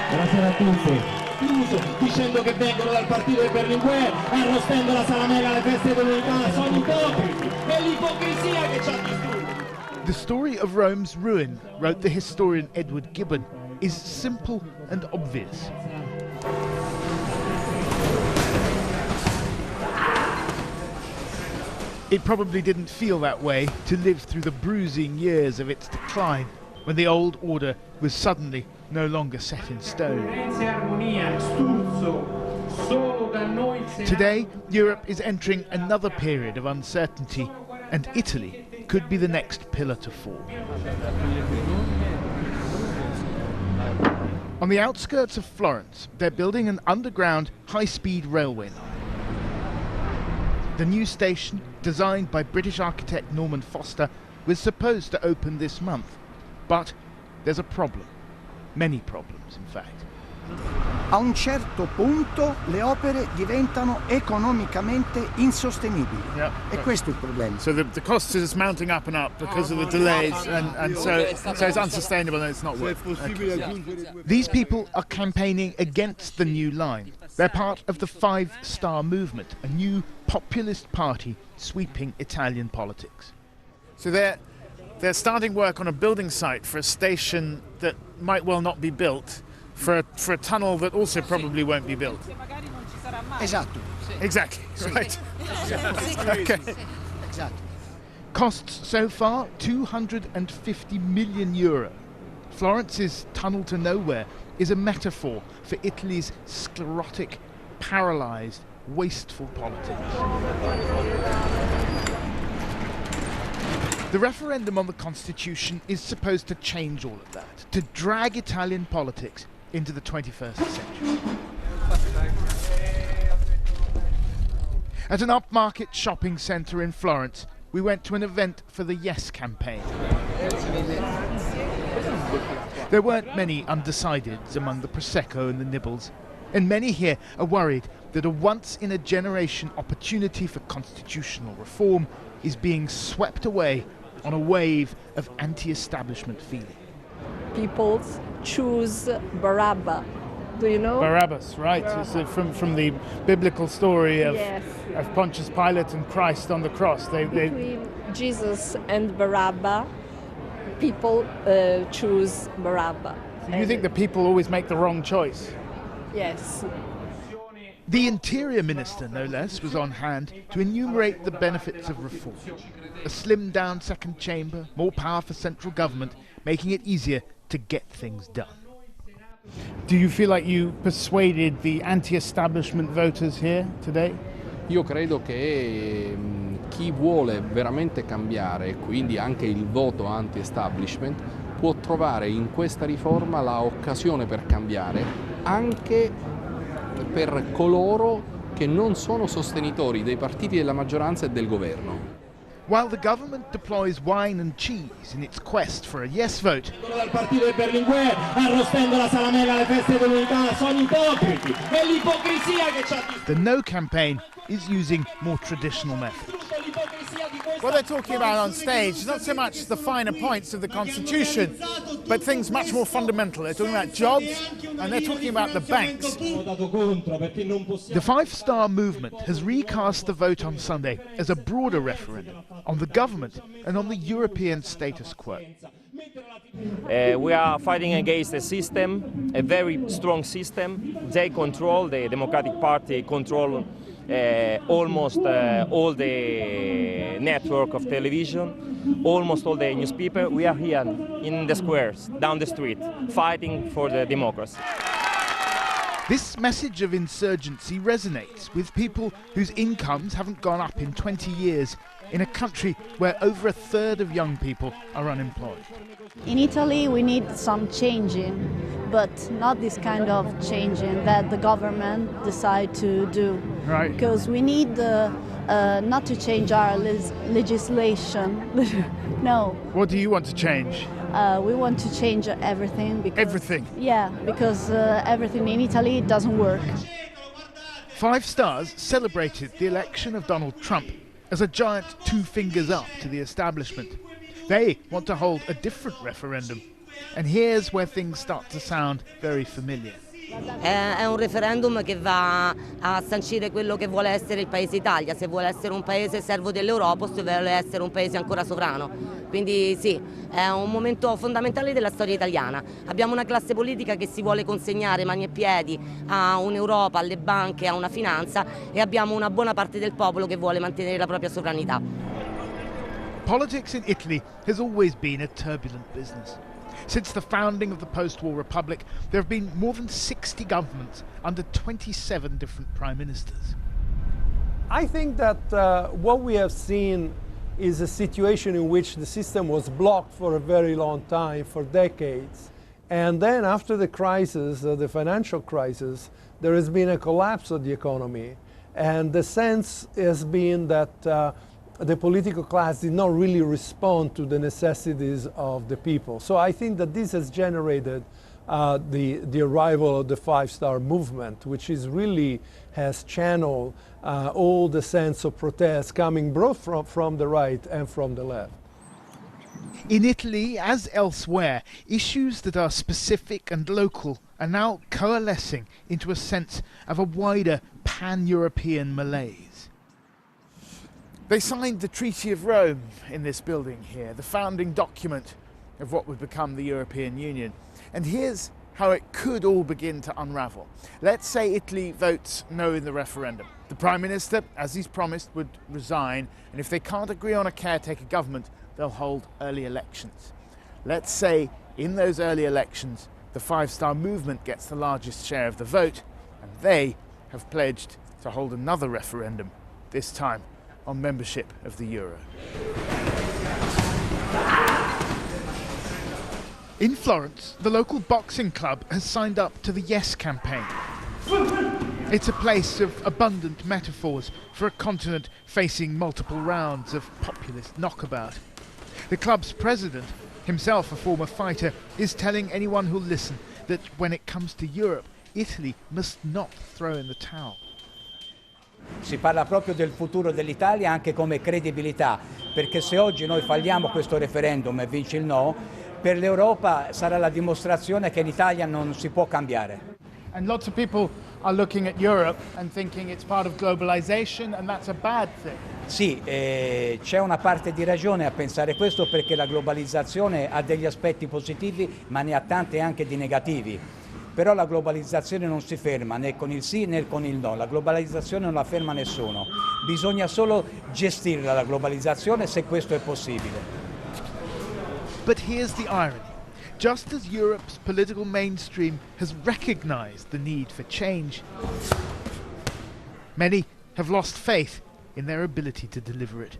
Buonasera a tutti. Dicendo che vengono dal partito di Berlinguer, arrostendo la salamella alle feste dell'unità, sono ipocriti, è l'ipocrisia che ci ha distrutto. The story of Rome's ruin, wrote the historian Edward Gibbon, is simple and obvious. It probably didn't feel that way to live through the bruising years of its decline, when the old order was suddenly no longer set in stone. Today, Europe is entering another period of uncertainty, and Italy could be the next pillar to fall. On the outskirts of Florence, they're building an underground high-speed railway line. The new station, designed by British architect Norman Foster, was supposed to open this month. But there's a problem. Many problems, in fact. A un certo punto le opere diventano economicamente insostenibili. E questo è il problema. So the cost is mounting up and up because of the delays, and so it's unsustainable and it's not working. Okay. These people are campaigning against the new line. They're part of the Five Star Movement, a new populist party sweeping Italian politics. So they're starting work on a building site for a station that might well not be built, for a tunnel that also probably won't be built. Esatto. Exactly, right. Okay. Exactly. Costs so far €250 million. Florence's tunnel to nowhere is a metaphor for Italy's sclerotic, paralysed, wasteful politics. The referendum on the constitution is supposed to change all of that, to drag Italian politics into the 21st century. At an upmarket shopping centre in Florence, we went to an event for the Yes campaign. There weren't many undecideds among the Prosecco and the nibbles, and many here are worried that a once-in-a-generation opportunity for constitutional reform is being swept away on a wave of anti-establishment feeling. People choose Barabbas. Do you know? Barabbas, right. Barabbas. It's from the biblical story of, yes. Of Pontius Pilate and Christ on the cross. Between Jesus and Barabbas, people choose Barabbas. So you think the people always make the wrong choice? Yes. The Interior Minister, no less, was on hand to enumerate the benefits of reform. A slimmed-down second chamber, more power for central government, making it easier to get things done. Do you feel like you persuaded the anti-establishment voters here today? Io credo che chi vuole veramente cambiare, quindi anche il voto anti-establishment, può trovare in questa riforma la occasione per cambiare anche per coloro che non sono sostenitori dei partiti della maggioranza e del governo. While the government deploys wine and cheese in its quest for a yes vote, Dal partito di Berlinguer, arrostendo la salamella alle feste dell'unità, sono ipocriti, è l'ipocrisia che ci ha distrutto. the no campaign is using more traditional methods. What they're talking about on stage is not so much the finer points of the Constitution, but things much more fundamental. They're talking about jobs and they're talking about the banks. The Five Star Movement has recast the vote on Sunday as a broader referendum on the government and on the European status quo. We are fighting against a system, a very strong system. They control, the Democratic Party control almost all the network of television, almost all the newspaper. We are here in the squares, down the street, fighting for the democracy. This message of insurgency resonates with people whose incomes haven't gone up in 20 years in a country where over a third of young people are unemployed. In Italy we need some changing, but not this kind of changing that the government decide to do. Right. Because we need not to change our legislation. No. What do you want to change? We want to change everything. Because, Everything? Yeah, because everything in Italy doesn't work. Five Stars celebrated the election of Donald Trump as a giant two fingers up to the establishment. They want to hold a different referendum And here's where things start to sound very familiar. È un referendum che va a sancire quello che vuole essere il Paese Italia, se vuole essere un Paese servo dell'Europa o se vuole essere un Paese ancora sovrano. Quindi sì, è un momento fondamentale della storia italiana. Abbiamo una classe politica che si vuole consegnare mani e piedi a un'Europa, alle banche, a una finanza, e abbiamo una buona parte del popolo che vuole mantenere la propria sovranità. Politics in Italy has always been a turbulent business. Since the founding of the post-war republic, there have been more than 60 governments under 27 different prime ministers. I think that what we have seen is a situation in which the system was blocked for a very long time, for decades. And then after the crisis, the financial crisis, there has been a collapse of the economy. And the sense has been that the political class did not really respond to the necessities of the people. So I think that this has generated the arrival of the five-star movement, which is really has channeled all the sense of protest coming both from the right and from the left. In Italy, as elsewhere, issues that are specific and local are now coalescing into a sense of a wider pan-European malaise. They signed the Treaty of Rome in this building here, the founding document of what would become the European Union. And here's how it could all begin to unravel. Let's say Italy votes no in the referendum. The Prime Minister, as he's promised, would resign, and if they can't agree on a caretaker government, they'll hold early elections. Let's say in those early elections, the five-star movement gets the largest share of the vote, and they have pledged to hold another referendum, this time on membership of the euro. In Florence, the local boxing club has signed up to the Yes campaign. It's a place of abundant metaphors for a continent facing multiple rounds of populist knockabout. The club's president, himself a former fighter, is telling anyone who'll listen that when it comes to Europe, Italy must not throw in the towel. Si parla proprio del futuro dell'Italia anche come credibilità, perché se oggi noi falliamo questo referendum e vince il no, per l'Europa sarà la dimostrazione che in Italia non si può cambiare. And lots of people are looking at Europe and thinking it's part of globalization and that's a bad thing. Sì, c'è una parte di ragione a pensare questo, perché la globalizzazione ha degli aspetti positivi ma ne ha tanti anche di negativi. Però la globalizzazione non si ferma né con il sì né con il no, la globalizzazione non la ferma nessuno, bisogna solo gestirla la globalizzazione se questo è possibile. But here's the irony. Just as Europe's political mainstream has recognized the need for change, many have lost faith in their ability to deliver it.